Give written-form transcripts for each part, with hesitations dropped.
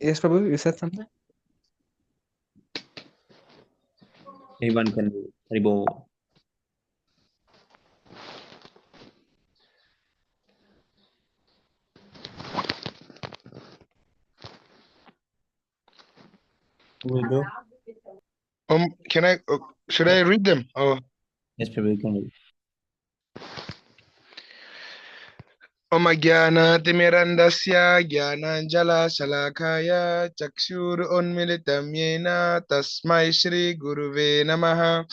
Yes, Prabhu, you said something? Anyone can do. Haribo. Who will go? Can I? Should I read them? Oh. Yes, Prabhu, you can do. Om Jnana-timirandasya Jnananjala-shalakaya Chakshur-unmilitam Yena Tasmai Shri Guruve Namaha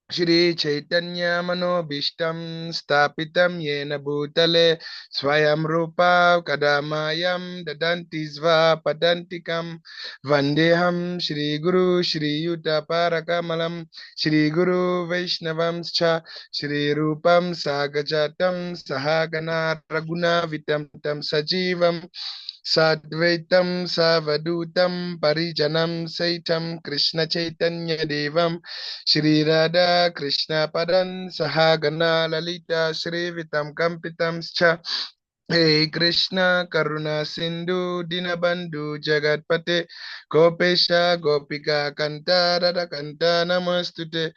Shri Chaitanya Manobishtam Stapitam Yena Bhutale Swayam Rupa Kadamayam Dadanti Sva Padantikam Vandeham Shri Guru Shri Yuta Parakamalam Shri Guru Vaishnavam Cha Shri Rupam Sagajatam Sahagana Raguna Vitam Tam Sajivam Sadvaitam Savadutam Parijanam Saitam Krishna Chaitanya Devam Shri Radha Krishna Padan Sahagana Lalita Shri Vitam Kampitam Scha Hey Krishna Karuna Sindhu Dinabandhu Jagatpate Gopesha Gopika Kanta Radha Kanta Namastute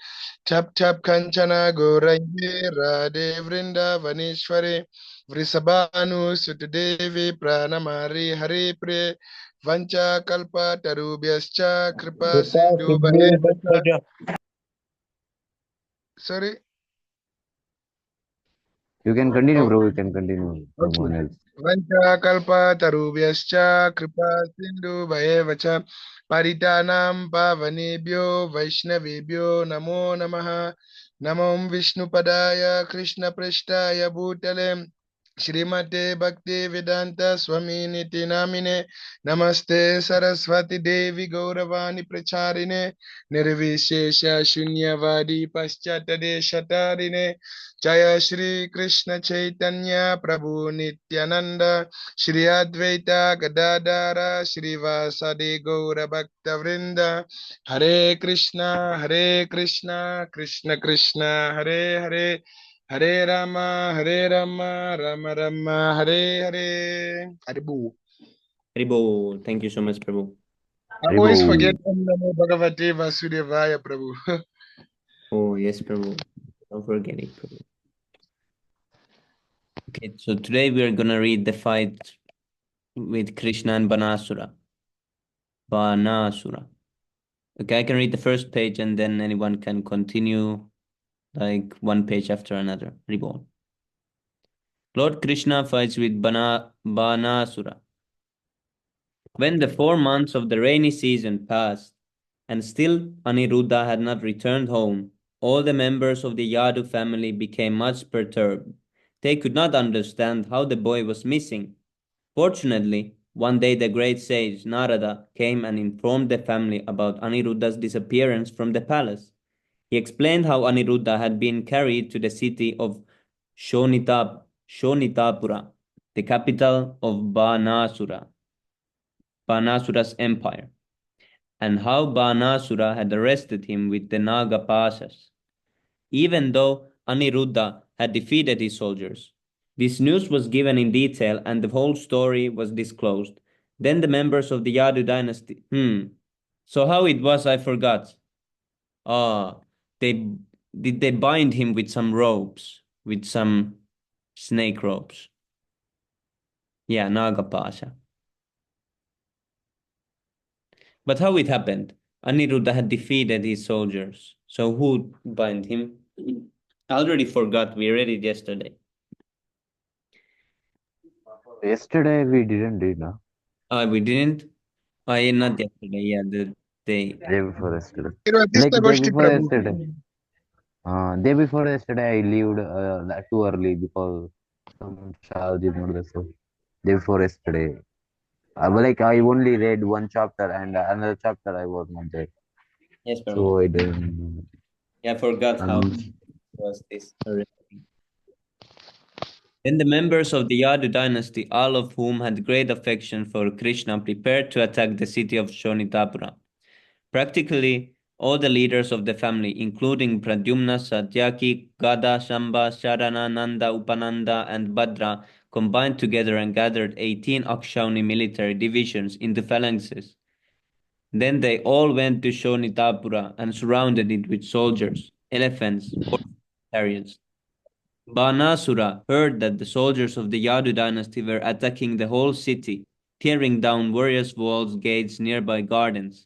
Tap Tap Kanchana Gauranga Radhe Vrindavaneshware Vrisabhanu Sutadevi Pranamari Hari Pre Vancha Kalpa Tarubhyascha Kripa Kripa Sindhu Sindhu Bhayavacha. Bhattacharya. Sorry. You can continue, Oh, bro. You can continue. okay. Someone else. Vanchakalpa tarubhyascha kripa sindhu bhayevacha paritanam pavanebhyo vaishnavebhyo namo namaha namo Vishnu padaya Krishna prasthaya bhutale Shrimate Bhakti Vedanta Swami Niti Namine Namaste Saraswati Devi Gauravani Pracharine Nirvishesha Shunyavadi Paschatade Jaya Shri Krishna Chaitanya Prabhu Nityananda Shri Advaita Gadadara Shri Vasadi Gaura Bhakta Vrinda Hare Krishna Krishna Krishna Hare Hare Hare Rama Rama Rama Hare Hare Haribu. Haribo. Thank you so much, Prabhu. I always forget Haribo. Om Namo Bhagavate Vasudevaya Prabhu. Oh, yes, Prabhu. Don't forget it, Prabhu. Okay, so today we are gonna read the fight with Krishna and Banasura. Banasura. Okay, I can read the first page and then anyone can continue like one page after another. Reborn. Lord Krishna fights with Banasura. When the 4 months of the rainy season passed, and still Aniruddha had not returned home, all the members of the Yadu family became much perturbed. They could not understand how the boy was missing. Fortunately, one day the great sage Narada came and informed the family about Aniruddha's disappearance from the palace. He explained how Aniruddha had been carried to the city of Shonitapura, the capital of Banasura's empire, and how Banasura had arrested him with the Naga Pasas, even though Aniruddha had defeated his soldiers. This news was given in detail and the whole story was disclosed. Then the members of the Yadu dynasty. So how it was, I forgot. Ah, they did they bind him with some ropes, with some snake ropes. Yeah, Naga Pasha. But how it happened? Aniruddha had defeated his soldiers. So who bind him? I already forgot. We read it yesterday. Yesterday we didn't read, no? We didn't. Not yesterday. Yeah, the day. Day before yesterday. It was this Like day Agosti before Prabhu. yesterday. Day before yesterday I lived too early because some child did not so. Day before yesterday. But like I only read one chapter and another chapter I was not there. Yes, Prabhu. So I didn't. Yeah, I forgot how Um, was this. Then the members of the Yadu dynasty, all of whom had great affection for Krishna, prepared to attack the city of Shonitapura. Practically all the leaders of the family, including Pradyumna, Satyaki, Gada, Shamba, Sharana, Nanda, Upananda, and Bhadra, combined together and gathered 18 Akshauni military divisions into phalanxes. Then they all went to Shonitapura and surrounded it with soldiers, elephants, horses, chariots. Banasura heard that the soldiers of the Yadu dynasty were attacking the whole city, tearing down various walls, gates, nearby gardens.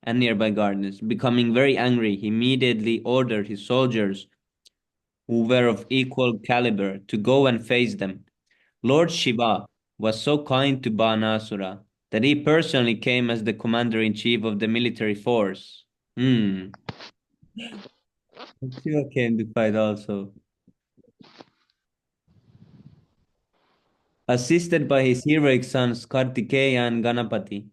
Becoming very angry, he immediately ordered his soldiers, who were of equal caliber, to go and face them. Lord Shiva was so kind to Banasura that he personally came as the commander-in-chief of the military force. Hmm. Shiva came to fight also. Assisted by his heroic sons Kartikeya and Ganapati.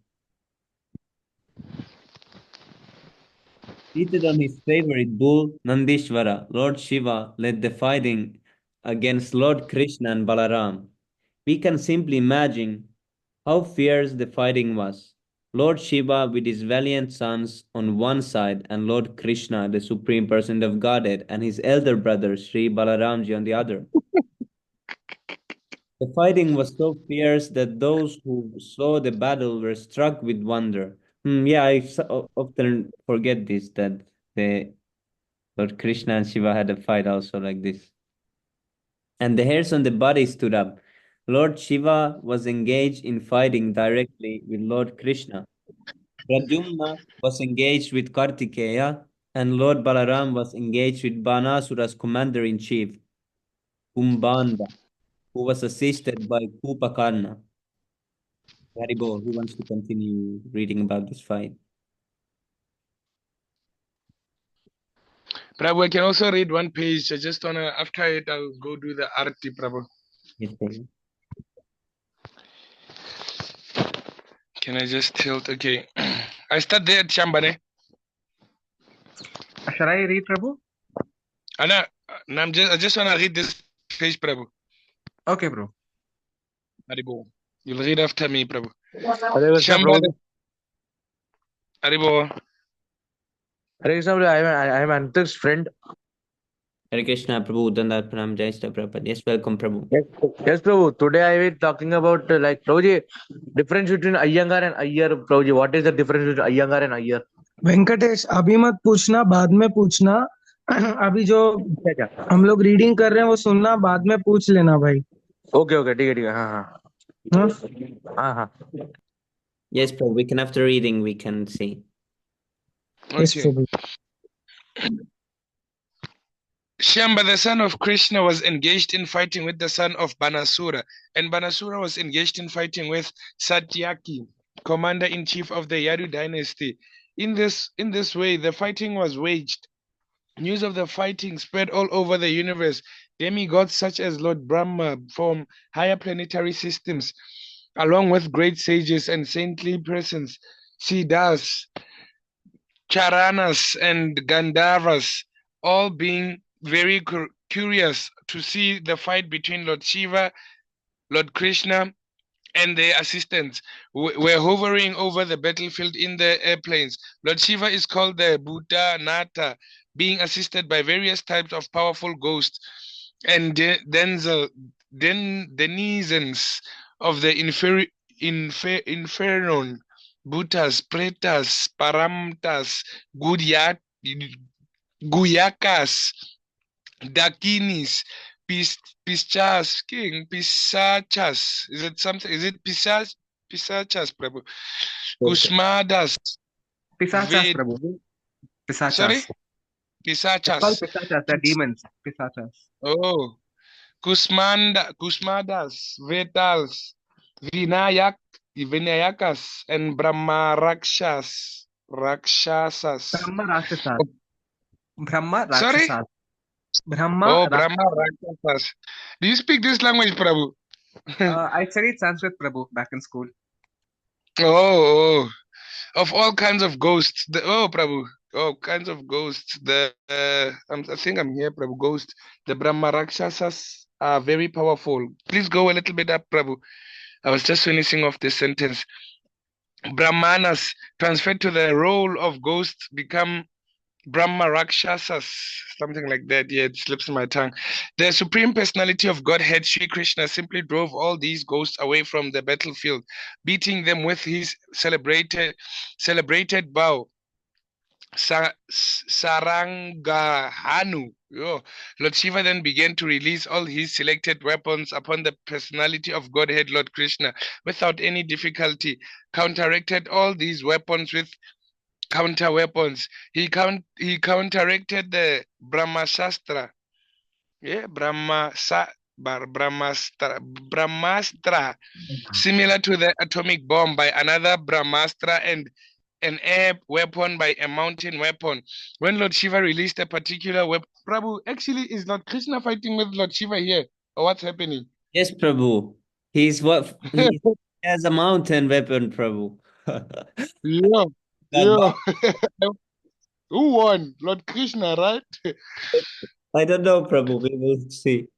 Seated on his favorite bull, Nandishvara, Lord Shiva led the fighting against Lord Krishna and Balaram. We can simply imagine how fierce the fighting was. Lord Shiva with his valiant sons on one side, and Lord Krishna, the supreme person of Godhead, and his elder brother Sri Balaramji on the other. The fighting was so fierce that those who saw the battle were struck with wonder. Yeah, often forget this, that the Lord Krishna and Shiva had a fight also like this. And the hairs on the body stood up. Lord Shiva was engaged in fighting directly with Lord Krishna. Pradyumna was engaged with Kartikeya, and Lord Balaram was engaged with Banasura's commander-in-chief, Kumbanda, who was assisted by Kupakarna. Haribol, who wants to continue reading about this fight? Prabhu, I can also read one page. I just wanna, after it, I'll go do the arti, Prabhu. Yes, Prabhu. Can I just tilt? Okay. I start there at Shambane. Shall I read, Prabhu? Anna, I just wanna read this page, Prabhu. Okay, bro. Haribo. You'll read after me, Prabhu. Hare Krishna, Shambane. Prabhu. Haribo. Hare Krishna, Prabhu. I am Antik's friend. Hare Krishna, Prabhu, Dandat Pranam, Jai Shri Prabhupada. Yes, welcome, Prabhu. Yes, Prabhu. Today I will be talking about Prabhuji, difference between Iyengar and Iyer. Prabhuji, what is the difference between Iyengar and Iyer? Venkatesh अभी मत पूछना, बाद में पूछना। अभी जो हम लोग रीडिंग कर रहे हैं वो सुनना, बाद में पूछ लेना भाई। ओके ठीक है हाँ हाँ Yes, Prabhu, we can, after reading, we can see. Yes, Okay. Prabhu. Shamba, the son of Krishna, was engaged in fighting with the son of Banasura, and Banasura was engaged in fighting with Satyaki, commander-in-chief of the Yadu dynasty. In this way, the fighting was waged. News of the fighting spread all over the universe. Demigods such as Lord Brahma from higher planetary systems, along with great sages and saintly persons, Siddhas, Charanas, and Gandharvas, all being very curious to see the fight between Lord Shiva, Lord Krishna, and their assistants were hovering over the battlefield in the airplanes. Lord Shiva is called the Buddha Nata, being assisted by various types of powerful ghosts and denizens of the inferno, Bhutas, Pretas, Paramtas, Guyakas, Dakinis, Pischas, King, Pisachas. Is it something? Is it Pisachas, Prabhu? Kusmadas. Pisachas, Prabhu. Pisachas. Sorry? Pisachas. Called Pisachas, the demons. Pisachas. Oh. Kusmadas, Vetals, Vinayakas, and Brahma Rakshasas. Brahma Rakshasas. Brahma Rakshasas. Sorry? Brahma Brahma Rakshasas. Do you speak this language, Prabhu? I studied Sanskrit, Prabhu, back in school. Oh. Of all kinds of ghosts. Prabhu. Oh, kinds of ghosts. I think I'm here, Prabhu. Ghost. The Brahma Rakshasas are very powerful. Please go a little bit up, Prabhu. I was just finishing off this sentence. Brahmanas transferred to the role of ghosts become Brahma Rakshasas, something like that. Yeah, it slips in my tongue. The supreme personality of Godhead, Sri Krishna, simply drove all these ghosts away from the battlefield, beating them with his celebrated bow. Sarangahanu. Oh. Lord Shiva then began to release all his selected weapons upon the personality of Godhead, Lord Krishna, without any difficulty, counteracted all these weapons with counter weapons. He counteracted the Brahmastra. Yeah, Brahmastra, similar to the atomic bomb by another Brahmastra, and an air weapon by a mountain weapon. When Lord Shiva released a particular weapon, Prabhu, actually, is Lord Krishna fighting with Lord Shiva here? Or what's happening? Yes, Prabhu. He has a mountain weapon, Prabhu. Yeah, God, yeah. Who won? Lord Krishna, right? I don't know, Prabhu. We will see.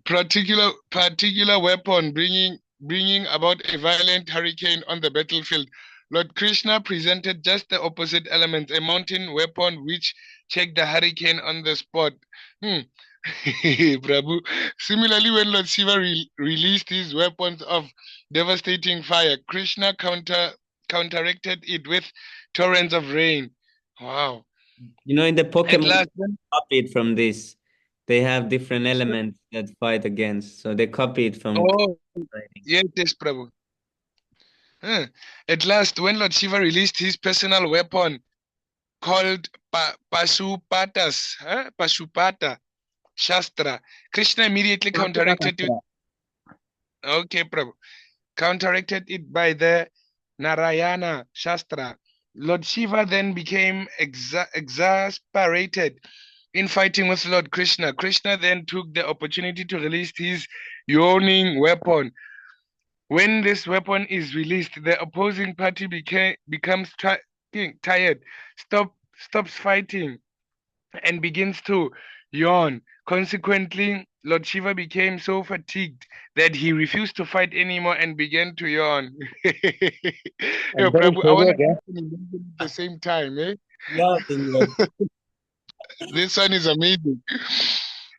Particular weapon bringing about a violent hurricane on the battlefield. Lord Krishna presented just the opposite element, a mountain weapon which checked the hurricane on the spot. Prabhu. Similarly, when Lord Shiva released his weapons of devastating fire, Krishna counteracted it with torrents of rain. Wow. You know, in the At Pokemon, last, copied from this. They have different elements that fight against. So they copied from oh, writing. yes, Prabhu. At last, when Lord Shiva released his personal weapon called Pashupata Shastra, Krishna immediately counteracted it. Okay, Prabhu. Counteracted it by the Narayana Shastra. Lord Shiva then became exasperated in fighting with Lord Krishna. Krishna then took the opportunity to release his yawning weapon. When this weapon is released, the opposing party becomes tired, stops fighting, and begins to yawn. Consequently, Lord Shiva became so fatigued that he refused to fight anymore and began to yawn. Yo, एकदम ही Prabhu, I so want गया to क्या? at the same time, eh? Yeah, This one is amazing.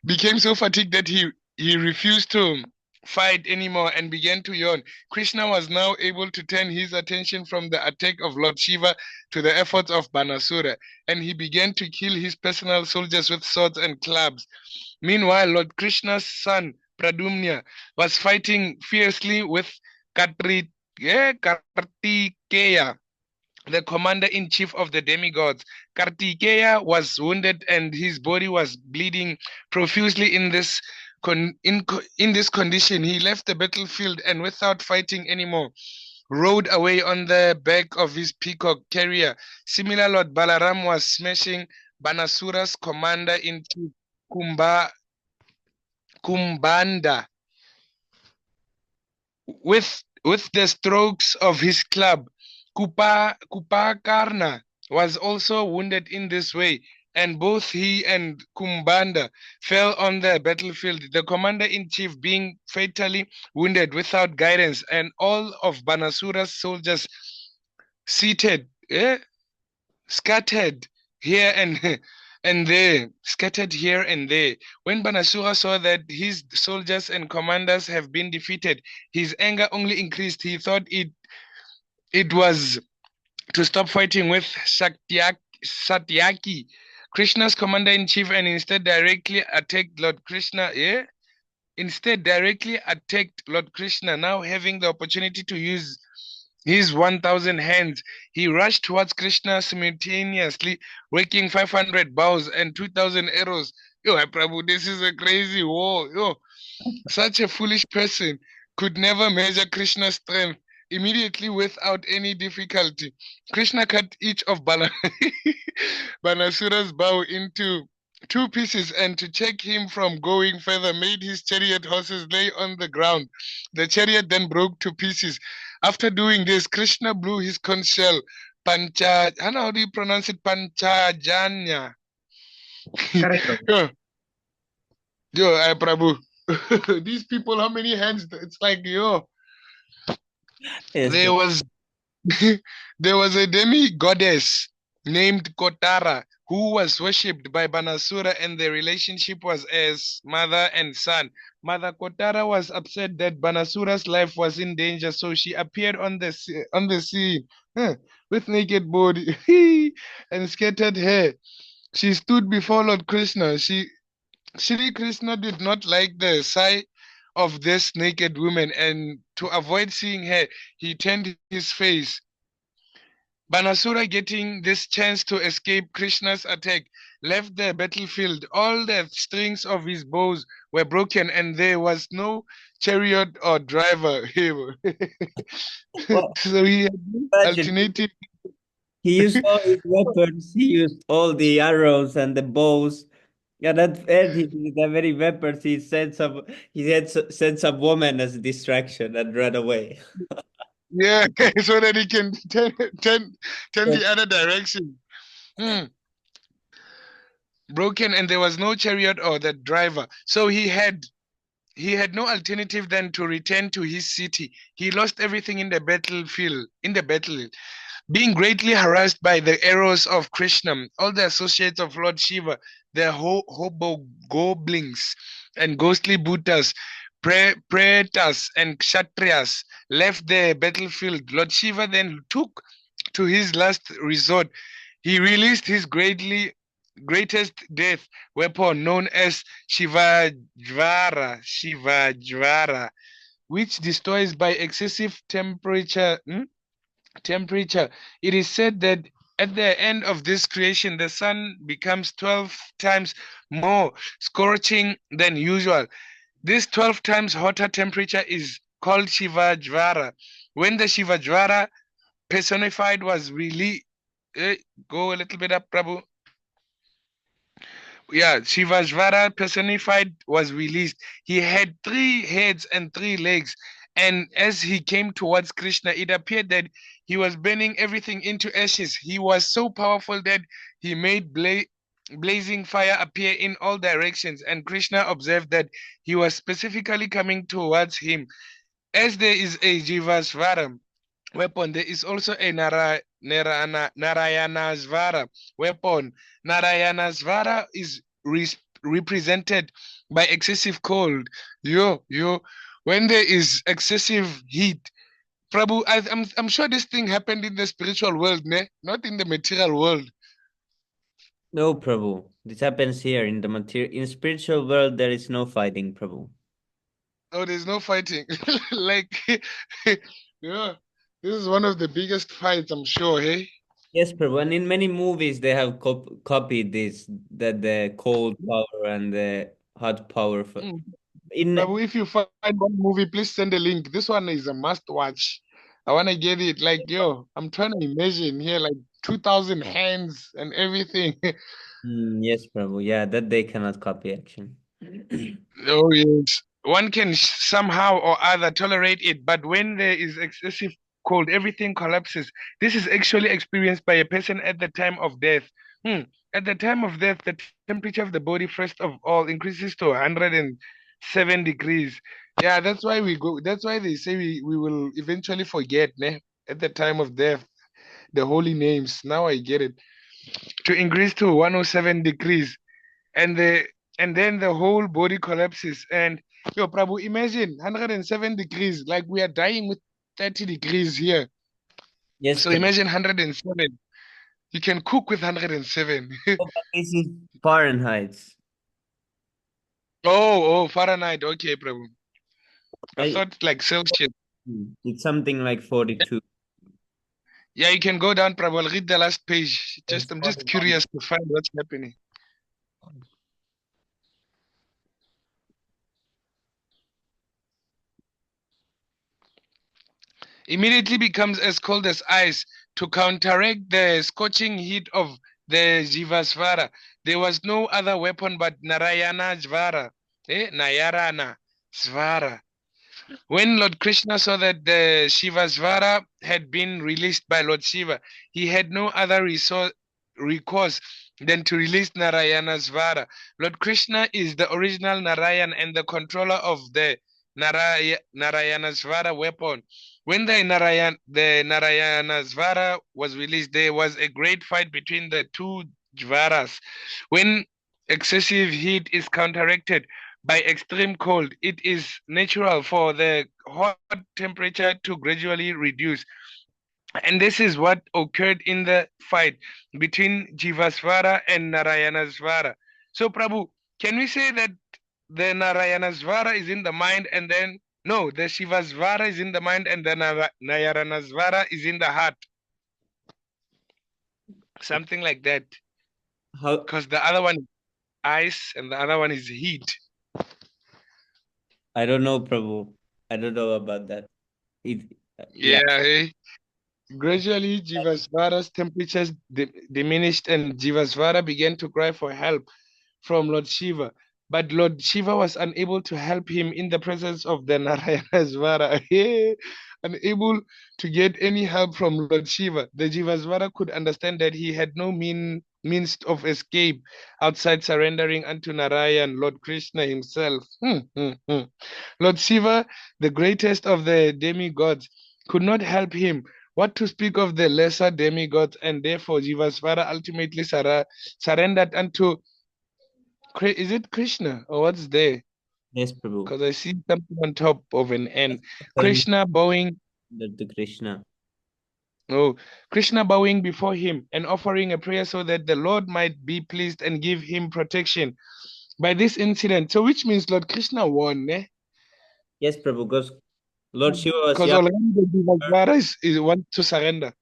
Became so fatigued that he refused to fight anymore and began to yawn. Krishna was now able to turn his attention from the attack of Lord Shiva to the efforts of Banasura, and he began to kill his personal soldiers with swords and clubs. Meanwhile, Lord Krishna's son Pradumna was fighting fiercely with Kartikeya, the commander-in-chief of the demigods. Kartikeya was wounded and his body was bleeding profusely. In this condition, he left the battlefield and, without fighting anymore, rode away on the back of his peacock carrier. Similar, Lord Balaram was smashing Banasura's commander-in-chief Kumbanda with the strokes of his club. Kupakarna was also wounded in this way, and both he and Kumbanda fell on the battlefield, the commander-in-chief being fatally wounded without guidance, and all of Banasura's soldiers scattered here and there, scattered here and there. When Banasura saw that his soldiers and commanders have been defeated, his anger only increased. He thought it was to stop fighting with Satyaki, Krishna's commander-in-chief, and instead directly attacked Lord Krishna. Yeah? Instead directly attacked Lord Krishna, now having the opportunity to use his 1,000 hands. He rushed towards Krishna simultaneously, working 500 bows and 2,000 arrows. Yo, Prabhu, this is a crazy war. Yo, such a foolish person could never measure Krishna's strength. Immediately, without any difficulty, Krishna cut each of Banasura's bow into two pieces, and to check him from going further, made his chariot horses lay on the ground. The chariot then broke to pieces. After doing this, Krishna blew his conch shell, how do you pronounce it? Panchajanya. Correct. Yo, Prabhu. These people, how many hands? It's like, yo, Yes, there was there was a demi goddess named Kotara who was worshipped by Banasura, and their relationship was as mother and son. Mother Kotara was upset that Banasura's life was in danger, so she appeared on the scene with naked body and scattered hair. She stood before Lord Krishna. Shri Krishna did not like the sight of this naked woman, and to avoid seeing her, he turned his face. Banasura, getting this chance to escape Krishna's attack, left the battlefield. All the strings of his bows were broken, and there was no chariot or driver. Well, So he had no imagine alternative. he used all his weapons. He used all the arrows and the bows. Yeah, that and he did that very weapons. Sent some woman as a distraction and ran away. Yeah, so that he can turn Yeah. the other direction. Hmm. Broken, and there was no chariot or the driver. So he had no alternative than to return to his city. He lost everything in the battlefield. Being greatly harassed by the arrows of Krishna, all the associates of Lord Shiva, the hobo goblins and ghostly Bhutas, pretas and kshatriyas left the battlefield. Lord Shiva then took to his last resort. He released his greatest death weapon known as Shivajvara, which destroys by excessive temperature. It is said that at the end of this creation, the sun becomes 12 times more scorching than usual. This 12 times hotter temperature is called Shivajvara. When the Shivajvara personified was really, go a little bit up, Prabhu. Yeah, Shivajvara personified was released. He had 3 heads and 3 legs. And as he came towards Krishna, it appeared that he was burning everything into ashes. He was so powerful that he made blazing fire appear in all directions. And Krishna observed that he was specifically coming towards him. As there is a Jivasvara weapon, there is also a Narayanasvara weapon. Narayanasvara is represented by excessive cold. When there is excessive heat, Prabhu, I'm sure this thing happened in the spiritual world, ne? Not in the material world. No, Prabhu. This happens here in the in spiritual world. There is no fighting, Prabhu. Oh, there's no fighting. Like, yeah, this is one of the biggest fights, I'm sure, hey? Yes, Prabhu. And in many movies, they have copied this that the cold power and the hot power for Mm. in. Prabhu, if you find one movie, please send a link. This one is a must watch. I want to get it. Like, I'm trying to imagine here, like 2,000 hands and everything. Yes, Prabhu. Yeah, that they cannot copy actually. Oh, yes. One can somehow or other tolerate it, but when there is excessive cold, everything collapses. This is actually experienced by a person at the time of death. At the time of death, the temperature of the body, first of all, increases to 107 degrees. Yeah, that's why that's why they say we will eventually forget, ne? At the time of death, the holy names. Now I get it. To increase to 107 degrees, and then the whole body collapses. And Prabhu, imagine 107 degrees, like we are dying with 30 degrees here. Yes, So Prabhu. imagine 107. You can cook with 107. Oh, but this is Fahrenheit. Oh, Fahrenheit. Okay, Prabhu. I I, thought like Celsius. it's something like 42. Yeah, you can go down, Prabhu. I'll read the last page. It's I'm just 41. curious to find what's happening. Immediately becomes as cold as ice. To counteract the scorching heat of the Jivasvara, there was no other weapon but Narayana Svara. Nayarana Svara. When Lord Krishna saw that the Shivasvara had been released by Lord Shiva, he had no other recourse than to release Narayanasvara. Lord Krishna is the original Narayan and the controller of the Narayanasvara weapon. When the Narayanasvara was released, there was a great fight between the two Jvaras. When excessive heat is counteracted by extreme cold, it is natural for the hot temperature to gradually reduce. And this is what occurred in the fight between Jivasvara and Narayanasvara. So, Prabhu, can we say that the Narayanasvara is in the mind and then, no, the Shivasvara is in the mind and the Narayanasvara is in the heart? Something like that. How? Because the other one is ice and the other one is heat. I don't know, Prabhu. I don't know about that. Yeah. Yeah. Gradually, Jivasvara's temperatures diminished and Jivasvara began to cry for help from Lord Shiva. But Lord Shiva was unable to help him in the presence of the Narayanasvara. Unable to get any help from Lord Shiva. The Jivasvara could understand that he had no means of escape outside surrendering unto Narayan, Lord Krishna himself. Lord Shiva, the greatest of the demigods, could not help him. What to speak of the lesser demigods, and therefore Jivasvara ultimately surrendered unto, is it Krishna or what's there? Yes, Prabhu. Because I see something on top of an N. Turn Krishna bowing, to Krishna. oh, Krishna bowing before him and offering a prayer so that the Lord might be pleased and give him protection by this incident. So which means Lord Krishna won, eh? Yes, Prabhu, because Lord Shiva was Because young. already the Jivasvara is want to surrender.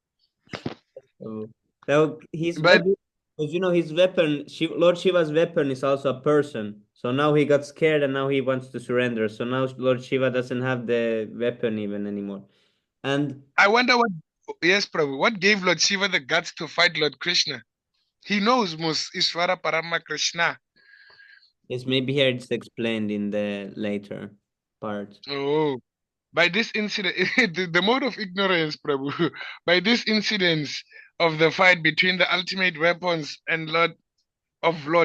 Prabhu. Now his But weapon, because his weapon, Lord Shiva's weapon is also a person. So now he got scared and now he wants to surrender. So now Lord Shiva doesn't have the weapon even anymore. And I wonder what, yes, Prabhu, what gave Lord Shiva the guts to fight Lord Krishna? He knows Mus Iswara Parama Krishna. yes, maybe here it's explained in the later part. Oh, by this incident, the mode of ignorance, Prabhu, by this incidents of the fight between the ultimate weapons and Lord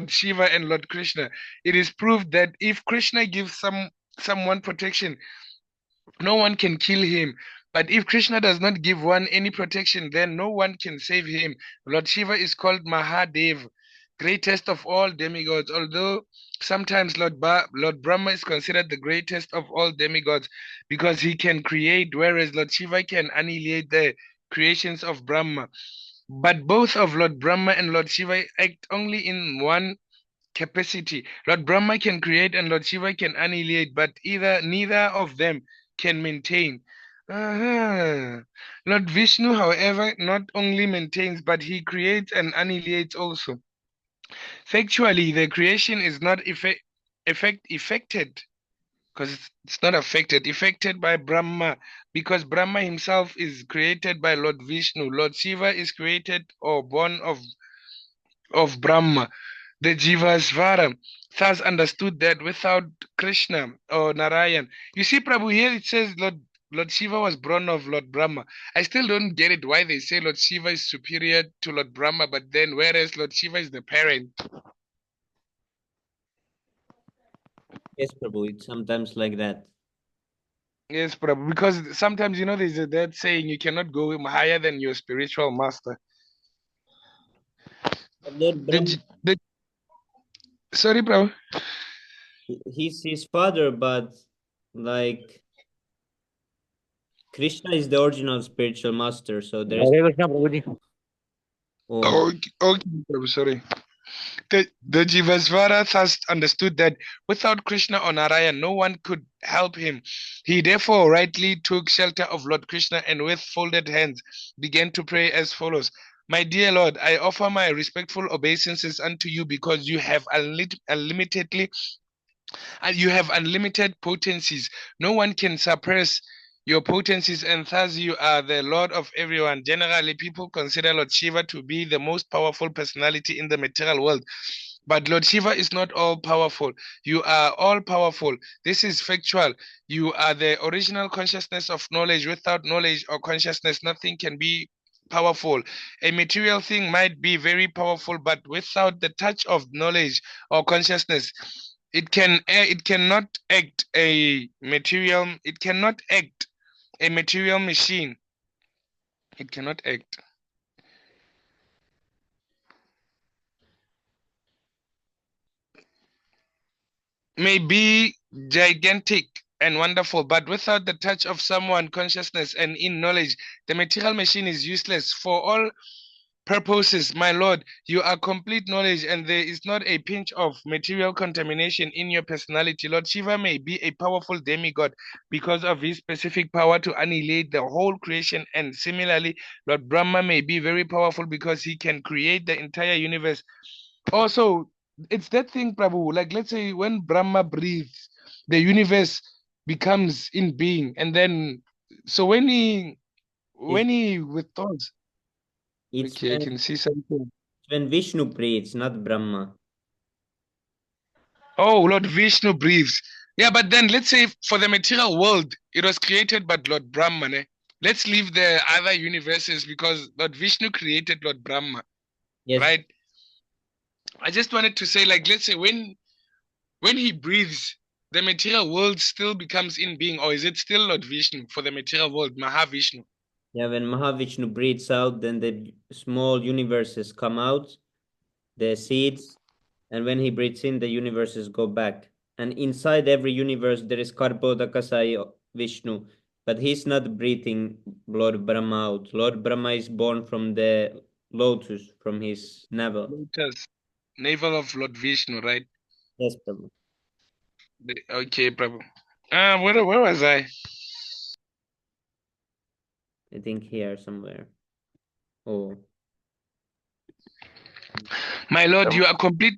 Shiva and Lord Krishna, it is proved that if Krishna gives someone protection, no one can kill him. But if Krishna does not give one any protection, then no one can save him. Lord Shiva is called Mahadev, greatest of all demigods, although sometimes Lord Brahma is considered the greatest of all demigods because he can create, whereas Lord Shiva can annihilate the creations of Brahma. But both of Lord Brahma and Lord Shiva act only in one capacity. Lord Brahma can create and Lord Shiva can annihilate, but neither of them can maintain. Lord Vishnu, however, not only maintains, but he creates and annihilates also. Factually, the creation is not affected, because it's not affected by Brahma, because Brahma himself is created by Lord Vishnu. Lord Shiva is created or born of Brahma. The Jivasvara thus understood that without Krishna or Narayan. You see, Prabhu, here it says Lord Shiva was born of Lord Brahma. I still don't get it why they say Lord Shiva is superior to Lord Brahma, but then whereas Lord Shiva is the parent. Yes, Prabhu, it's sometimes like that. Yes, Prabhu, because sometimes, there's that saying you cannot go higher than your spiritual master. But Lord Brahma, Sorry, Prabhu. he's his father, but like Krishna is the original spiritual master, so there is. Hare Krishna, Prabhuji. Oh, Okay, Prabhu, sorry. The Jivasvara thus understood that without Krishna or Narayan, no one could help him. He therefore rightly took shelter of Lord Krishna and with folded hands began to pray as follows. My dear Lord, I offer my respectful obeisances unto you because you have unlimitedly and you have unlimited potencies. No one can suppress your potencies, and thus you are the Lord of everyone. Generally, people consider Lord Shiva to be the most powerful personality in the material world. But Lord Shiva is not all powerful. You are all powerful. This is factual. You are the original consciousness of knowledge. Without knowledge or consciousness, nothing can be powerful. A material thing might be very powerful, but without the touch of knowledge or consciousness, it cannot act a material. It cannot act a material machine. It cannot act. may be gigantic and wonderful, but without the touch of someone consciousness and in knowledge, the material machine is useless for all purposes. My Lord, you are complete knowledge, and there is not a pinch of material contamination in your personality. Lord Shiva may be a powerful demigod because of his specific power to annihilate the whole creation, and similarly, Lord Brahma may be very powerful because he can create the entire universe. Also, it's that thing, Prabhu. Like, let's say when Brahma breathes, the universe becomes in being, and then so It's when he withdraws, it's okay, I can see something. when Vishnu breathes, not Brahma. Oh, Lord Vishnu breathes. Yeah, but then let's say for the material world, it was created by Lord Brahma. Eh? Let's leave the other universes because Lord Vishnu created Lord Brahma, Yes, right? I just wanted to say, like, let's say when he breathes, the material world still becomes in being, or is it still Lord Vishnu for the material world, Mahavishnu? yeah. When Mahavishnu breathes out, then the small universes come out, the seeds, and when he breathes in, the universes go back. And inside every universe, there is Karpodakasai Vishnu, but he's not breathing Lord Brahma out. Lord Brahma is born from the lotus, from his navel. Lotus, navel of Lord Vishnu, right? Yes, Prabhu. Okay, Prabhu. Where was I? I think here somewhere. Oh, My Lord, you are complete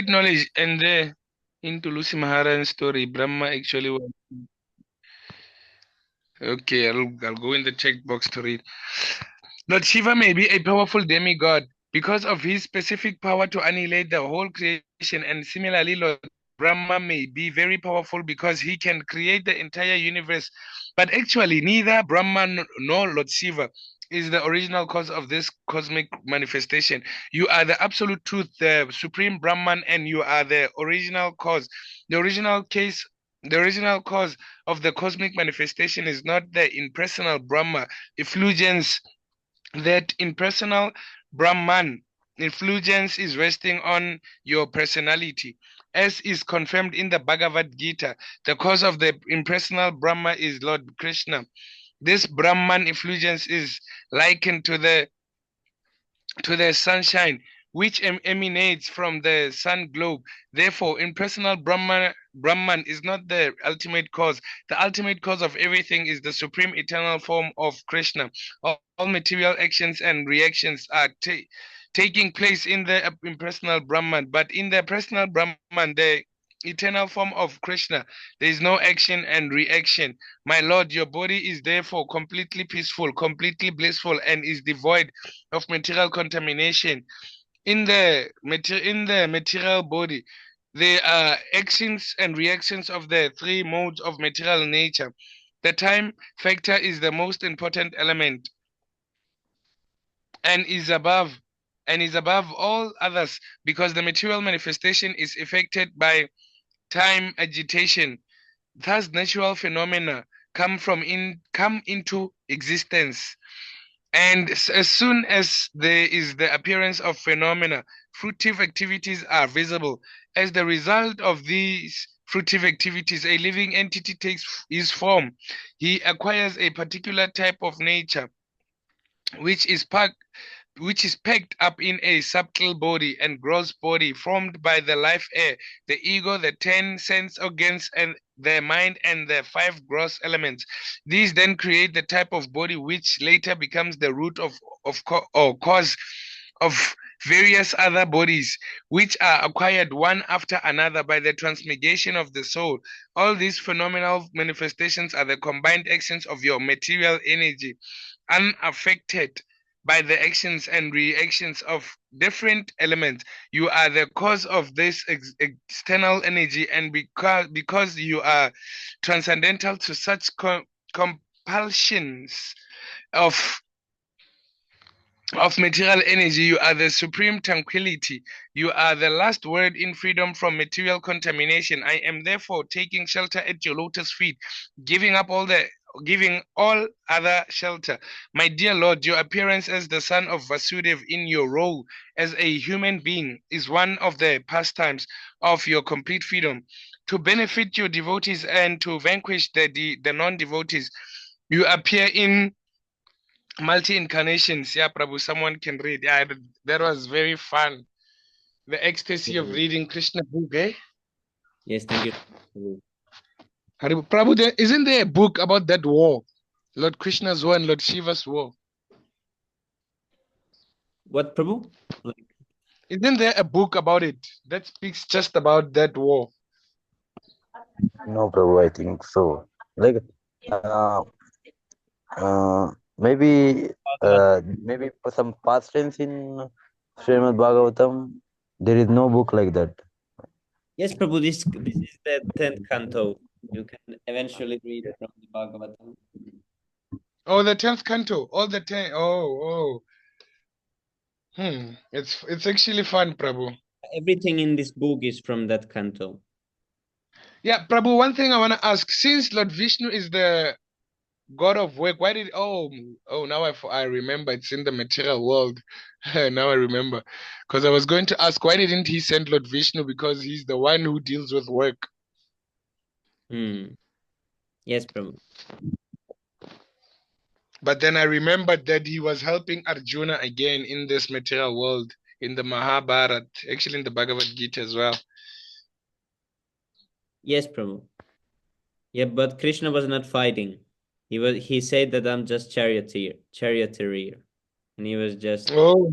knowledge, and into Lucy Maharan's story, Brahma actually was. Okay, I'll go in the checkbox to read. Lord Shiva may be a powerful demigod because of his specific power to annihilate the whole creation, and similarly, Lord Brahma may be very powerful because he can create the entire universe. But actually, neither Brahma nor Lord Shiva is the original cause of this cosmic manifestation. You are the absolute truth, the supreme Brahman, and you are the original cause. The original case, the original cause of the cosmic manifestation is not the impersonal Brahma effulgence. That impersonal Brahman influence is resting on your personality. As is confirmed in the Bhagavad Gita, the cause of the impersonal Brahma is Lord Krishna. This Brahman influence is likened to the sunshine which emanates from the sun globe. Therefore, impersonal Brahman is not the ultimate cause. The ultimate cause of everything is the supreme eternal form of Krishna. All material actions and reactions are taking place in the impersonal Brahman, but in the personal Brahman, the eternal form of Krishna, there is no action and reaction. My Lord, your body is therefore completely peaceful, completely blissful, and is devoid of material contamination. In the material body, there are actions and reactions of the three modes of material nature. The time factor is the most important element and is above all others because the material manifestation is affected by time agitation. Thus natural phenomena come into existence. And as soon as there is the appearance of phenomena, fruitive activities are visible. As the result of these fruitive activities, a living entity takes his form. He acquires a particular type of nature, which is packed up in a subtle body and gross body formed by the life air, the ego, the 10 sense organs, and the mind and the five gross elements. These then create the type of body which later becomes the root or cause of various other bodies which are acquired one after another by the transmigration of the soul. All these phenomenal manifestations are the combined actions of your material energy, unaffected by the actions and reactions of different elements. You are the cause of this external energy, and because you are transcendental to such compulsions of material energy, you are the supreme tranquility. You are the last word in freedom from material contamination. I am therefore taking shelter at your lotus feet, giving up giving all other shelter. My dear Lord, your appearance as the son of Vasudev in your role as a human being is one of the pastimes of your complete freedom. To benefit your devotees and to vanquish the non-devotees, you appear in multi-incarnations. Yeah, Prabhu, someone can read. Yeah, that was very fun. The ecstasy of reading Krishna book, eh? Yes, thank you, Prabhu. Prabhu, isn't there a book about that war? Lord Krishna's war and Lord Shiva's war. What, Prabhu? Like, Isn't there a book about it that speaks just about that war? No, Prabhu, I think so. Like, uh, maybe, maybe for some past tense in Srimad Bhagavatam, there is no book like that. yes, Prabhu, this is the 10th canto. You can eventually read from the Bhagavatam. Oh, the 10th canto. All the 10. Oh. It's actually fun, Prabhu. Everything in this book is from that canto. Yeah, Prabhu, one thing I want to ask. Since Lord Vishnu is the God of work, why did... now I remember. It's in the material world. Now I remember. Because I was going to ask, why didn't he send Lord Vishnu? Because he's the one who deals with work. Yes, Prabhu. But then I remembered that he was helping Arjuna again in this material world, in the Mahabharata, actually in the Bhagavad Gita as well. Yes, Prabhu. Yeah, but Krishna was not fighting. He said that I'm just charioteer. And he was just... Oh.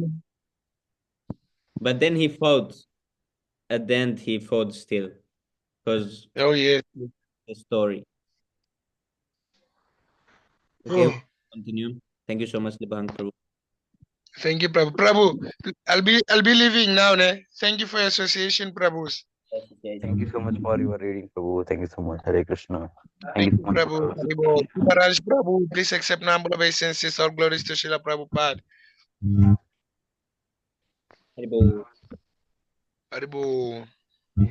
But then he fought. At the end, he fought still. Because Oh, yes. the story. Okay, we'll continue. Thank you so much, Libang Prabhu. Thank you, Prabhu. Prabhu, I'll be leaving now, ne? Thank you for your association, Prabhus. Thank you so much for your reading, Prabhu. Thank you so much. Hare Krishna. Thank Thank you you, so much. Prabhu. Haribo. Maharaj Prabhu, please accept humble obeisances. All glories to Srila Prabhupada. Haribo. Haribo. Who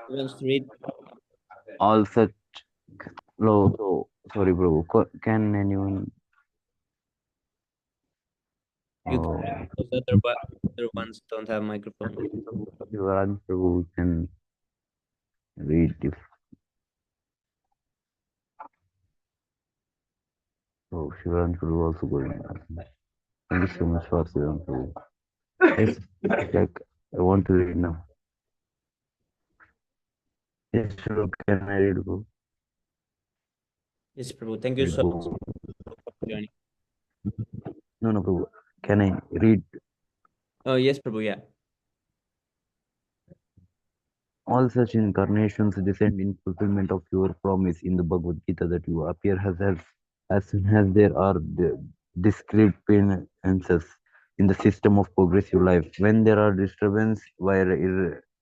wants to read? All such low. So, sorry, Prabhu. Can anyone? You can, because other ones don't have microphone. Shivaraj Prabhu can read if. Oh, Shivaraj Prabhu also going. Thank you so much for Shivaraj Prabhu. Yes, like I want to read now. Yes, sure. Can I read, Prabhu? Yes, Prabhu. Thank you so much for joining. No, Prabhu. Can I read? Oh, yes, Prabhu. Yeah. All such incarnations descend in fulfillment of your promise in the Bhagavad Gita that you appear as soon as there are the discrepancies in the system of progressive life. When there are disturbances via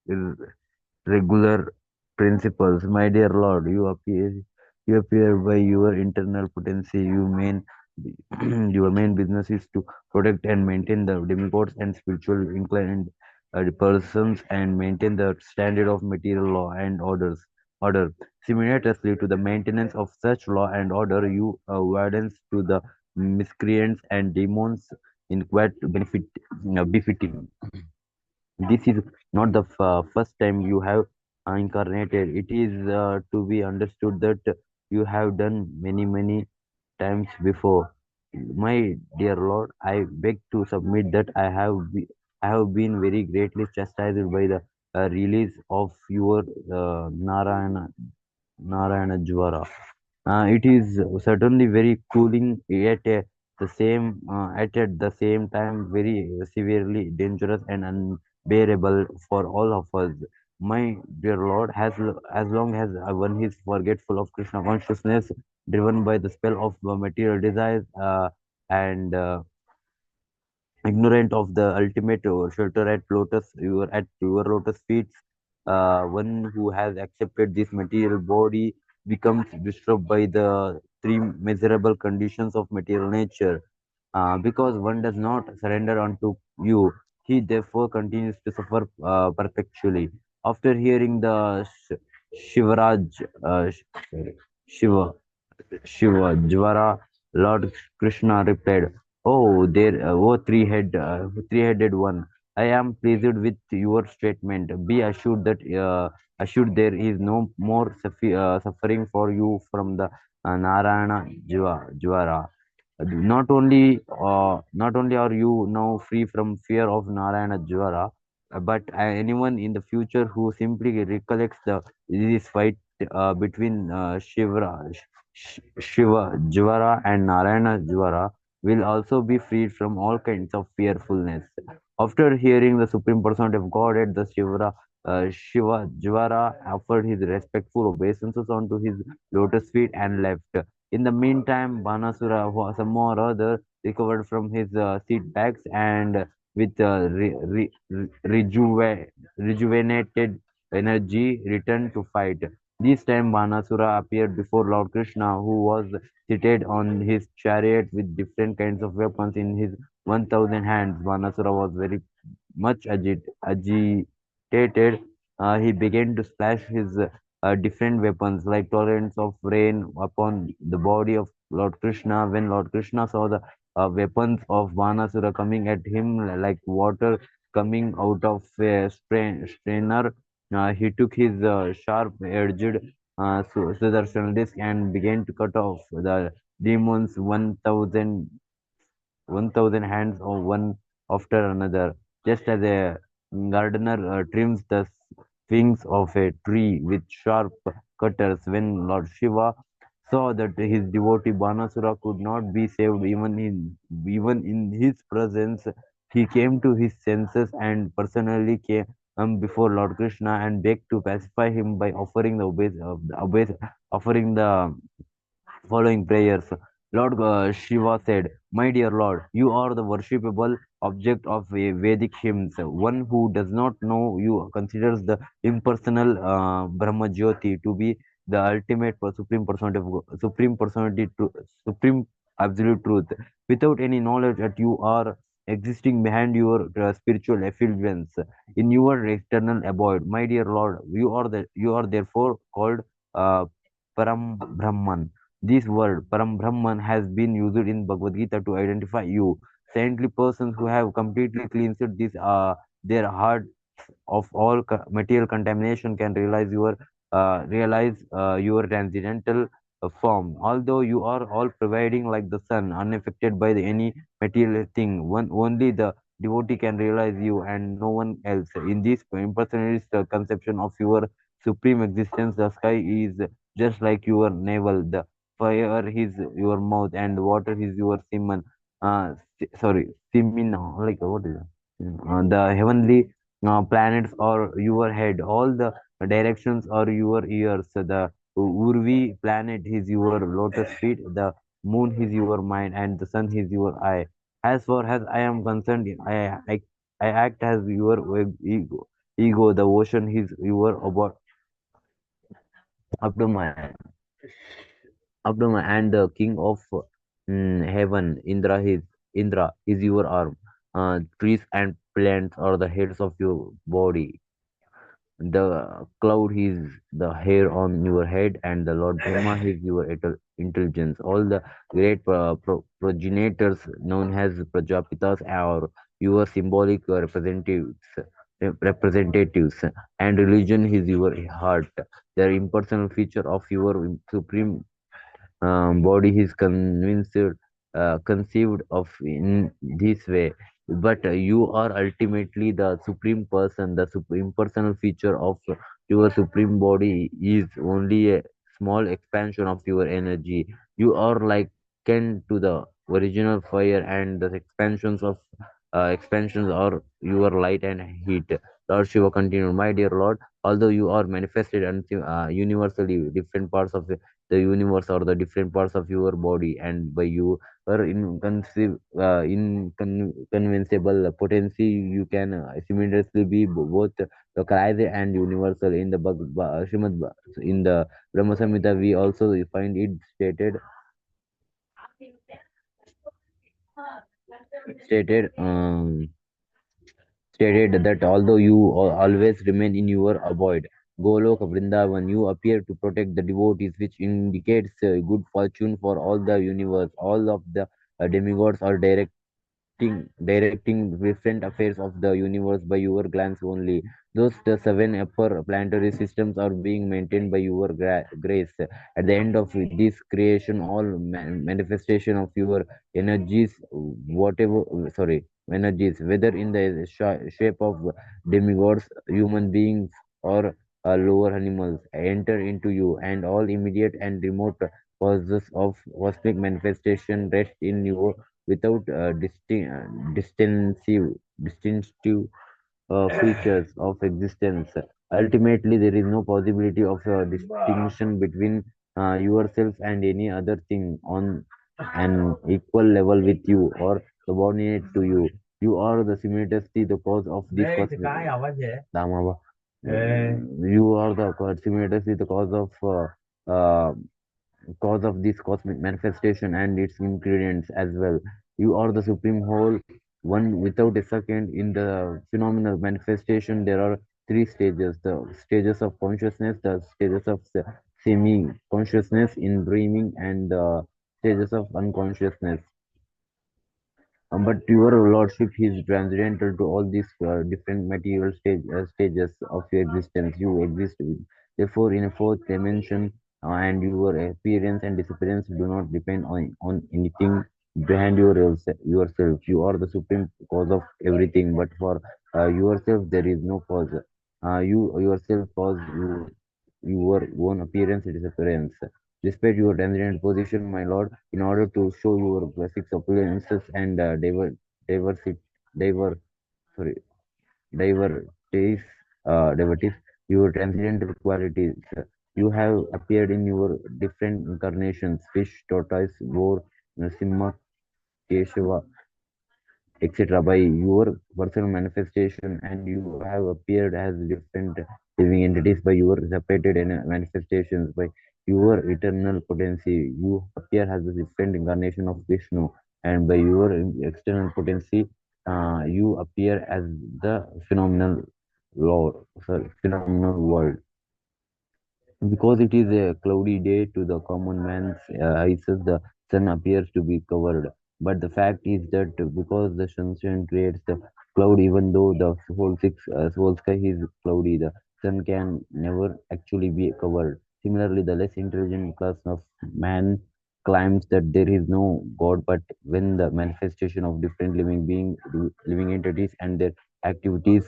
irregular principles, my dear Lord, you appear by your internal potency. Your main business is to protect and maintain the demigods and spiritual inclined persons and maintain the standard of material law and order. Simultaneously to the maintenance of such law and order, you wardens to the miscreants and demons in quite befitting. This is not the first time you have incarnated. It is to be understood that you have done many times before. My dear Lord, I beg to submit that I have been very greatly chastised by the release of your Narayana Jwara. It is certainly very cooling, yet at the same time very severely dangerous and unbearable for all of us. My dear Lord, as long as one is forgetful of Krishna consciousness, driven by the spell of material desires, and ignorant of the ultimate shelter at your lotus feet, one who has accepted this material body becomes disturbed by the three miserable conditions of material nature. Because one does not surrender unto you, he therefore continues to suffer perpetually. After hearing the Shivaraj, sorry, Shiva Shiva, Jvara, Lord Krishna replied, "Oh, three-headed one, I am pleased with your statement. Be assured there is no more suffering for you from the Narayana Jvara. Not only are you now free from fear of Narayana Jvara, but anyone in the future who simply recollects this fight between Shiva Jvara and Narayana Jvara will also be freed from all kinds of fearfulness. After hearing the Supreme Personality of Godhead, the Shiva Jvara offered his respectful obeisances onto his lotus feet and left. In the meantime, Banasura somehow or other recovered from his seat backs and with rejuvenated energy returned to fight. This time Banasura appeared before Lord Krishna, who was seated on his chariot with different kinds of weapons in his 1,000 hands. Banasura was very much agitated. He began to splash his different weapons like torrents of rain upon the body of Lord Krishna. When Lord Krishna saw the weapons of Banasura coming at him like water coming out of a strainer, he took his sharp-edged Sudarshan disc and began to cut off the demon's 1,000 hands of one after another, just as a gardener trims the wings of a tree with sharp cutters. When Lord Shiva saw that his devotee Banasura could not be saved even in his presence, he came to his senses and personally came before Lord Krishna and begged to pacify him by offering the following prayers. Lord Shiva said, "My dear Lord, you are the worshipable object of Vedic hymns. One who does not know you considers the impersonal Brahma Jyoti to be the ultimate supreme absolute truth. Without any knowledge that you are existing behind your spiritual effulgence in your eternal abode. My dear Lord, you are therefore called uh, Param Brahman. This word, Param Brahman, has been used in Bhagavad Gita to identify you. Saintly persons who have completely cleansed their heart of all material contamination can realize your transcendental form. Although you are all providing like the sun, unaffected by any material thing, only the devotee can realize you and no one else. In this impersonalist conception of your supreme existence, the sky is just like your navel, the fire is your mouth, and water is your semen. Semen, like what is it? The heavenly planets are your head. All the directions are your ears. The Urvi planet is your lotus feet. The moon is your mind, and the sun is your eye. As far as I am concerned, I act as your ego. The ocean is your about abdomen, abdomen, and the king of heaven, Indra is your arm. Trees and plants are the heads of your body. The cloud is the hair on your head, and the Lord Brahma is your intelligence. All the great progenitors, known as Prajapitas, are your symbolic representatives, and religion is your heart, the impersonal feature of your supreme body is conceived of in this way, but you are ultimately the supreme person. The impersonal feature of your supreme body is only a small expansion of your energy. You are likened to the original fire, and the expansions are your light and heat. Lord Shiva continued, "My dear Lord, although you are manifested and universally different parts of the universe or the different parts of your body, and by you or inconceivable potency, you can simultaneously be both localized and universal. In the in the Brahma Samhita, we also find it stated stated that although you always remain in your abode, Goloka Vrindavan. You appear to protect the devotees, which indicates good fortune for all the universe. All of the demigods are directing different affairs of the universe by your glance only. Those the seven upper planetary systems are being maintained by your grace. At the end of this creation, all manifestation of your energies, whatever, sorry, energies, whether in the shape of demigods, human beings, or lower animals, enter into you, and all immediate and remote causes of cosmic manifestation rest in you without distinctive features of existence. Ultimately, there is no possibility of a distinction between yourself and any other thing on an equal level with you or subordinate to you. You are the simultaneously the cause of this cosmic. Damaba. You are the simultaneously the cause of this cosmic manifestation and its ingredients as well. You are the supreme whole, one without a second. In the phenomenal manifestation, there are three stages: the stages of consciousness, the stages of semi consciousness in dreaming, and the stages of unconsciousness. But your lordship is transcendental to all these different material stages of your existence. You exist, therefore, in a fourth dimension, and your appearance and disappearance do not depend on anything behind yourself. You are the supreme cause of everything, but for yourself, there is no cause. You yourself cause your own appearance and disappearance. Despite your transcendent position, my lord, in order to show your six appearances and diversity, diver, sorry, diverties, devotees, your transcendental qualities. You have appeared in your different incarnations: fish, tortoise, boar, Simha, Keshava, etc. by your personal manifestation, and you have appeared as different living entities by your separated manifestations. By your eternal potency, you appear as a different incarnation of Vishnu, and by your external potency, you appear as the phenomenal phenomenal world. Because it is a cloudy day to the common man's eyes, the sun appears to be covered. But the fact is that because the sunshine creates the cloud, even though the whole sky is cloudy, the sun can never actually be covered. Similarly, the less intelligent class of man claims that there is no God, but when the manifestation of different living entities and their activities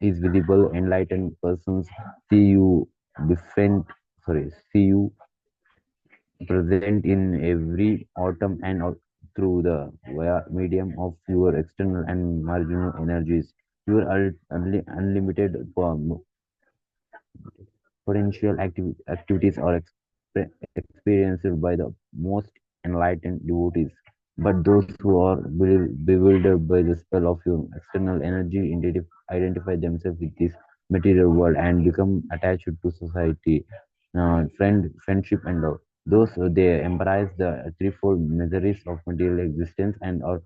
is visible, enlightened persons see you different see you present in every atom and through the via medium of your external and marginal energies. Your unlimited potential activities are experienced by the most enlightened devotees. But those who are bewildered by the spell of your external energy identify themselves with this material world and become attached to society, friendship, and love. Those they embrace the threefold miseries of material existence and are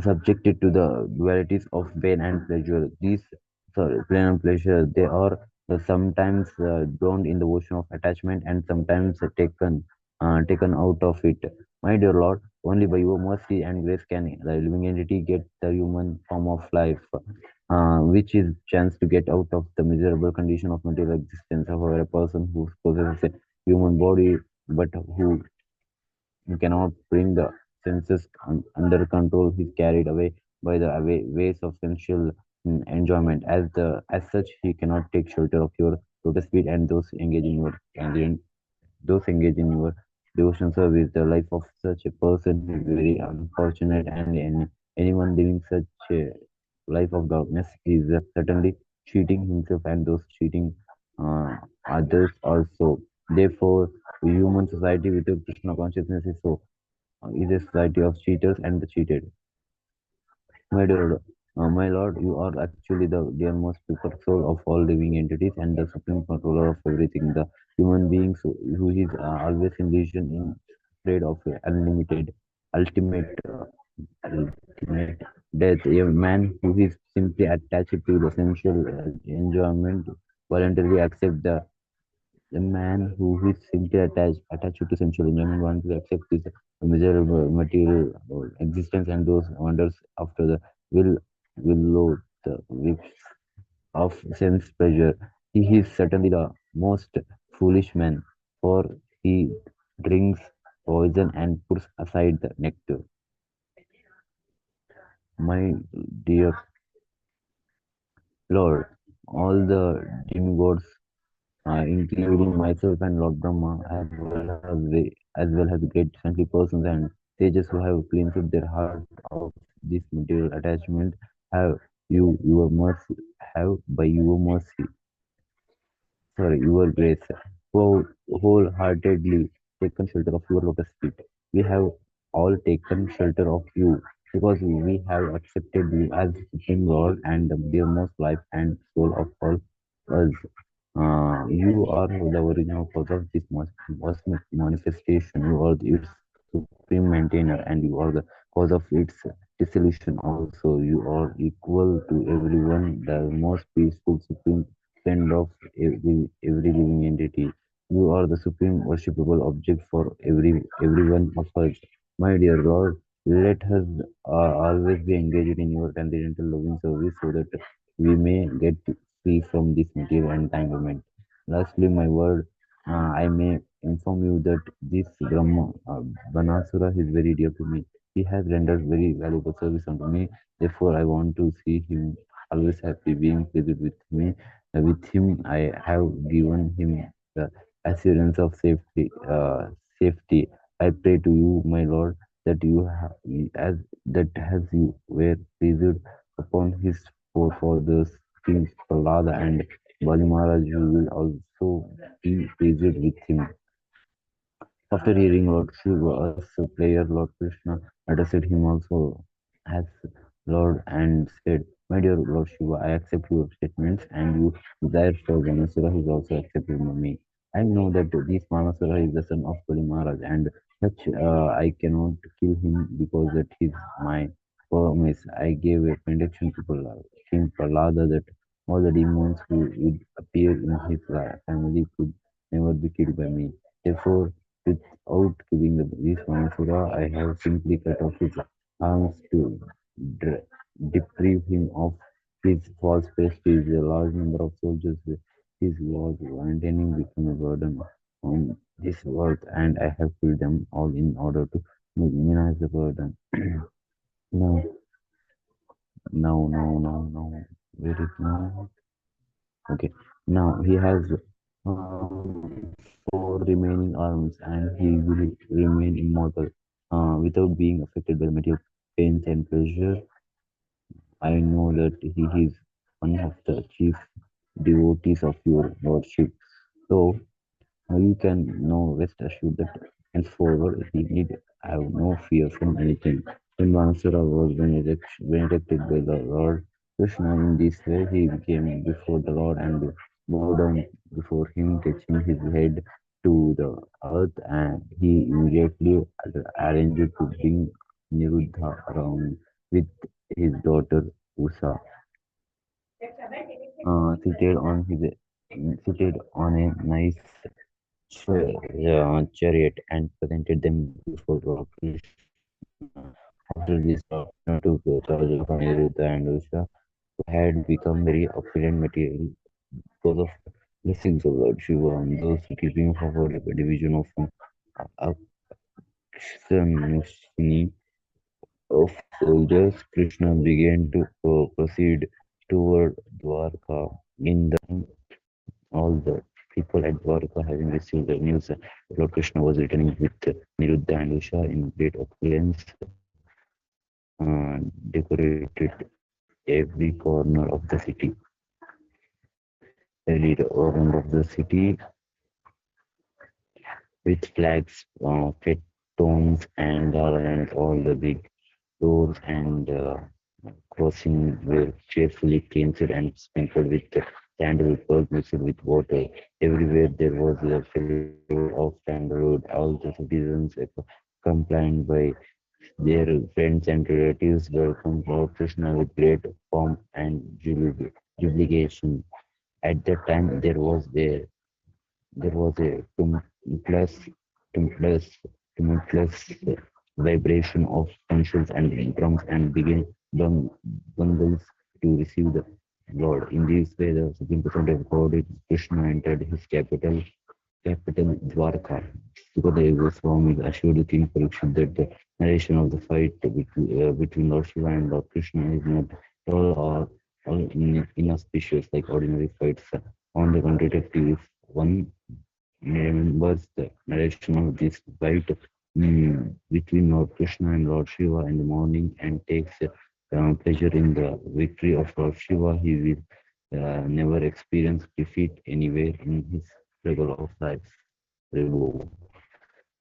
subjected to the dualities of pain and pleasure. These pain and pleasure, they are sometimes drowned in the ocean of attachment and sometimes taken out of it. My dear Lord, only by your mercy and grace can the living entity get the human form of life, which is chance to get out of the miserable condition of material existence. However, a person who possesses a human body but who cannot bring the senses under control is carried away by the ways of sensual enjoyment. As such, he cannot take shelter of your lotus feet, and those engage in your devotion service. The life of such a person is very unfortunate, and anyone living such a life of darkness is certainly cheating himself and those cheating uh, others also. Therefore, human society without Krishna consciousness is a society of cheaters and the cheated. My lord, you are actually the dearmost super soul of all living entities and the supreme controller of everything. The human beings who is always envisioned in afraid of ultimate, ultimate death. A man who is simply attached to the sensual enjoyment voluntarily accept the man who is simply attached to sensual enjoyment wants to accept this miserable material existence and those wonders after the will will the whips of sense pleasure. He is certainly the most foolish man, for he drinks poison and puts aside the nectar. My dear Lord, all the demigods, including myself and Lord Brahma, as well as great saintly persons and sages who have cleansed their heart of this material attachment, have your mercy, have by your mercy, sorry, your grace, wholeheartedly taken shelter of your lotus feet. We have all taken shelter of you because we have accepted you as Supreme Lord and the dearmost life and soul of all us. You are the original cause of this cosmic manifestation. You are its supreme maintainer, and you are the cause of its dissolution also. You are equal to everyone, the most peaceful, supreme friend of every living entity. You are the supreme worshipable object for every one of us. My dear Lord, let us always be engaged in your transcendental loving service so that we may get free from this material entanglement. Lastly, my word, I may inform you that this Brahma, Banasura is very dear to me. He has rendered very valuable service unto me. Therefore, I want to see him always happy, being pleased with me. With him, I have given him the assurance of safety. Safety. I pray to you, my Lord, that you have, as that as you were pleased upon his forefathers, Kings Prahlada and Bali Maharaj, you will also be pleased with him. After hearing Lord Shiva's prayer, Lord Krishna addressed him also as Lord and said, my dear Lord Shiva, I accept your statements and you desire for Ganasura is also accepted by me. I know that this Manasura is the son of Bali Maharaj and such I cannot kill him because that is my promise. I gave a prediction to King Prahlada that all the demons who would appear in his family could never be killed by me. Therefore, without killing this Manasura, I have simply cut off his arms to deprive him of his false prestige. A large number of soldiers his was maintaining become a burden on this work, and I have killed them all in order to minimize the burden. No, no. Where is now? Okay, now he has four remaining arms, and he will remain immortal without being affected by the material pains and pleasure. I know that he is one of the chief devotees of your lordship. So you can know rest assured that henceforward he need have no fear from anything. When Manasura was benedicted by the Lord Krishna in this way, he came before the Lord and bowed down before him, touching his head to the earth, and he immediately arranged to bring Niruddha around with his daughter Usha, seated on a nice chariot and presented them before Lord Krishna. After this, Lord Krishna took charge of Aniruddha and Usha, who had become very opulent materially because of blessings of Lord Shiva and those keeping forward a division of Akshani of soldiers. Krishna began to proceed toward Dwarka. In the all the people at Dwarka, having received the news, Lord Krishna was returning with Niruddha and Usha in great opulence, decorated every corner of the city. Every corner of the city with flags, petons, and garlands. All the big doors and crossing were cheerfully cleansed and sprinkled with sandalwood mixed with water. Everywhere there was a flavor of sandalwood. All the citizens compliant by their friends and relatives welcomed Lord Krishna with great pomp and jubilation. At that time, there was a tumultuous vibration of pencils and drums and began bungles to receive the Lord. In this way, the Supreme Personality of God, Krishna, entered his capital Dwarka. Sukadeva Goswami assured King Parikshit that the narration of the fight between Lord Shiva and Lord Krishna is not at all inauspicious like ordinary fights. On the contrary, if one remembers the narration of this fight between Lord Krishna and Lord Shiva in the morning and takes pleasure in the victory of Lord Shiva, he will never experience defeat anywhere in his struggle of life. Remove.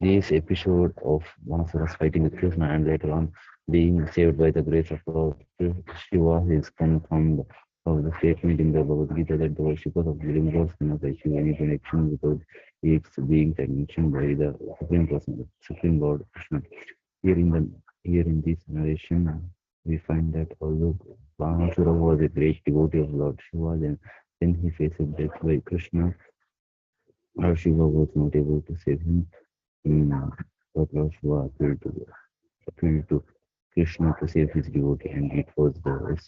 This episode of Manasura's fighting with Krishna and later on being saved by the grace of Lord Shiva is confirmed of the statement in the Bhagavad Gita that the worshippers of the living gods cannot achieve any connection without its being sanctioned by the Supreme Lord Krishna. Here in this narration, we find that although Manasura was a great devotee of Lord Shiva, then he faced death by Krishna. Lord Shiva was not able to save him. But Lord Shiva appealed to Krishna to save his devotee, and it was the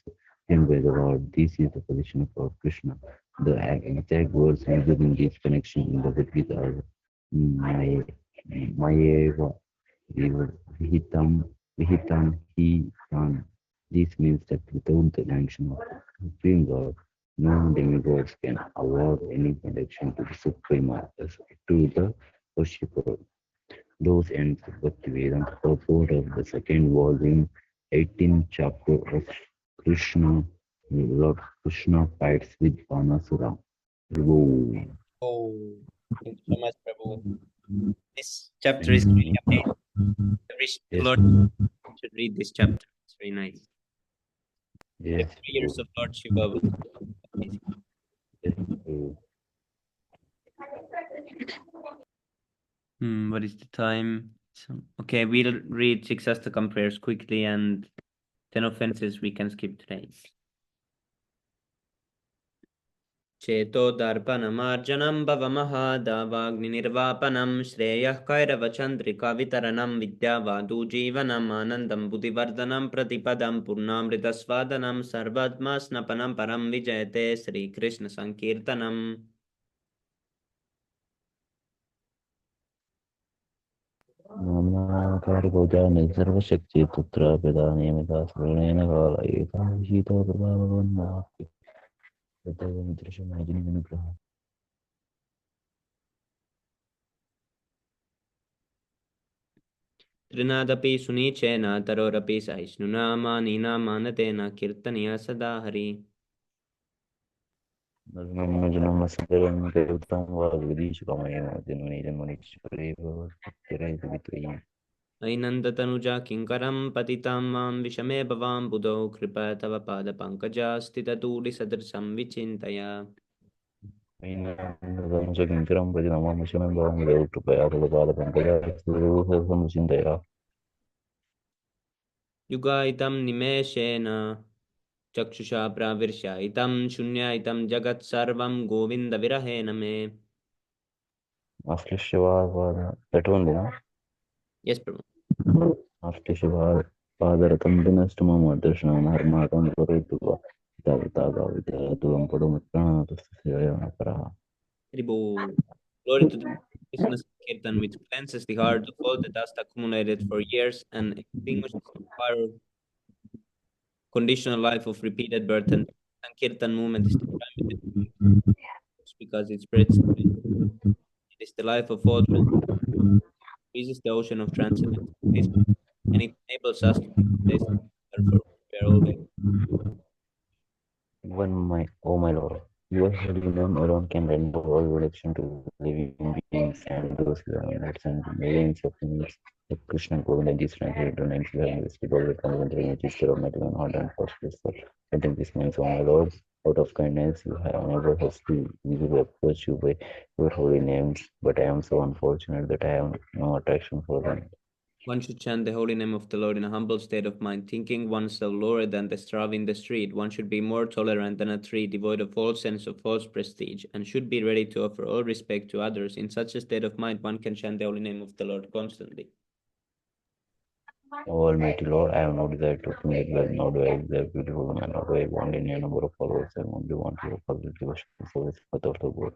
him by the Lord. This is the position of Lord Krishna. The exact words used in this connection in the Bhagavad Gita are my Mayeva Vihitam Vihitam Hi Tan. This means that without the sanction of the Supreme God, no demigods can award any protection to the Supreme to the worshipper. Those ends Bhakti Vedanta purport of the second volume, 18th chapter of Krishna, Lord Krishna fights with Banasura. Whoa. Oh, thank you so much, Prabhu. This chapter is really amazing. Every Yes. Lord should read this chapter. It's very nice. Yes. The prayers of Lord Shiva was amazing. Yes. What is the time? Okay, we'll read 6 Astakam prayers quickly and 10 offenses we can skip today. चेतोदर्पणमार्जनं भवमहादावाग्निर्वापनं श्रेयः कैरवचन्द्रिकावितरणं विद्यावादुजीवनम् आनन्दं बुद्धिवर्धनं प्रतिपदं पूर्णामृतस्वादनं सर्वात्मस्नपनं परं विजयते श्रीकृष्णसङ्कीर्तनम् नामनाकारभोजानि सर्वशक्ति तत्र प्रदानेमिता स्वर्णेन कालयेता शीतप्रभावन्नास्ति तथैव मित्रशमाजिनिग्रहः त्रिनादपि सुनीचेन तरोरपि सहिष्णुना मानिना मानतेन कीर्तनीय सदा हरि नजनं सदरं देवतां वा विदीशकमयेन जन्मनिजन्मनिश्वरेव भक्तिरहितवित्वयम् ऐनन्दतनुजा किङ्करं पतितां मां विषमे भवां बुधौ कृपा तव पादपङ्कजा स्थिततूलिसदृशं विचिन्तय ऐनन्दतनुजकिङ्करं प्रति नमामशनं भवामि कृपया तव पादपङ्कजः युगायितं निमेषेण चक्षुषा प्राविर्ष्यायितं शून्यायितं जगत्सर्वं गोविन्दविरहेण मे आश्लिष्यवाद पेटवन्दिना यस् प्रभु आश्लिष्यवादरतं दिनष्टमम दर्शनं हर्माकं करोतु वा तावतागावितरतुलं पडुमुत्प्राणतस्य Haribo. Glory to the Krishna Sankirtan, which cleanses the heart of all the dust accumulated for years and extinguishes the fire of conditional life of repeated birth. And Sankirtan movement is the primary because it spreads. It is the life of all transcendence. This is the ocean of transcendence, and it enables us to place for we are always. Oh my Lord, your holy name alone can render all protection to living beings and those who are not and millions of beings. Like Krishna Govinda, these translated names were invested all the complementary register of metal and hard and phosphorus. I think this means, oh my Lord, out of kindness, you have enabled us to easily approach you by your holy names, but I am so unfortunate that I have no attraction for them. One should chant the holy name of the Lord in a humble state of mind, thinking oneself lower than the straw in the street. One should be more tolerant than a tree, devoid of all sense of false prestige, and should be ready to offer all respect to others. In such a state of mind, one can chant the holy name of the Lord constantly. O Almighty Lord, I have no desire to accumulate wealth, nor do I desire beautiful women, nor do I want any number of followers. I only want your public devotion for the path of the God.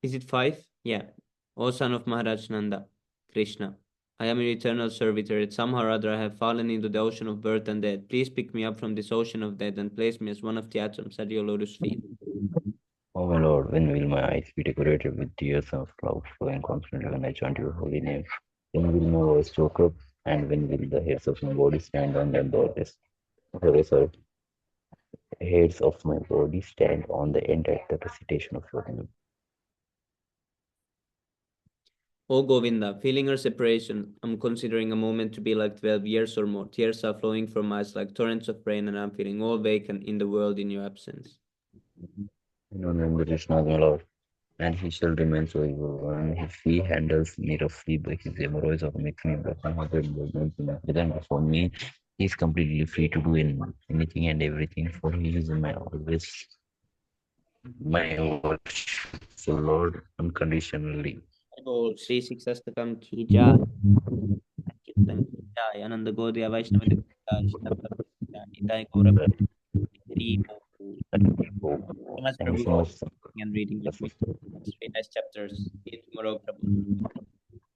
Is it 5? Yeah. O son of Maharaj Nanda, Krishna, I am your eternal servitor, yet somehow or other I have fallen into the ocean of birth and death. Please pick me up from this ocean of death and place me as one of the atoms at your lotus feet. O my Lord, when will my eyes be decorated with tears of love flowing constantly when I chant your holy name? When will my voice choke up, and when will the hairs of my body stand on the sorry, hairs of my body stand on the end at the recitation of your name? O Govinda, feeling our separation, I'm considering a moment to be like 12 years or more. Tears are flowing from my eyes like torrents of rain, and I'm feeling all vacant in the world in your absence. In the name of Krishna, my Lord, and he shall remain so evil. And if he handles me roughly by his hemorrhoids or makes me broken hearted, then before me, he is completely free to do anything and everything, for he is my always my worshipful Lord unconditionally. Oh, Sri Siksastakam ki jai, Kirtan ki jai, Ananda Gaudiya Vaishnava Dev ki jai, Shri Nitai Gaura Hari Bol. So much Thank you Prabhu so much. and reading with me. Very nice chapters. See you tomorrow, Prabhu.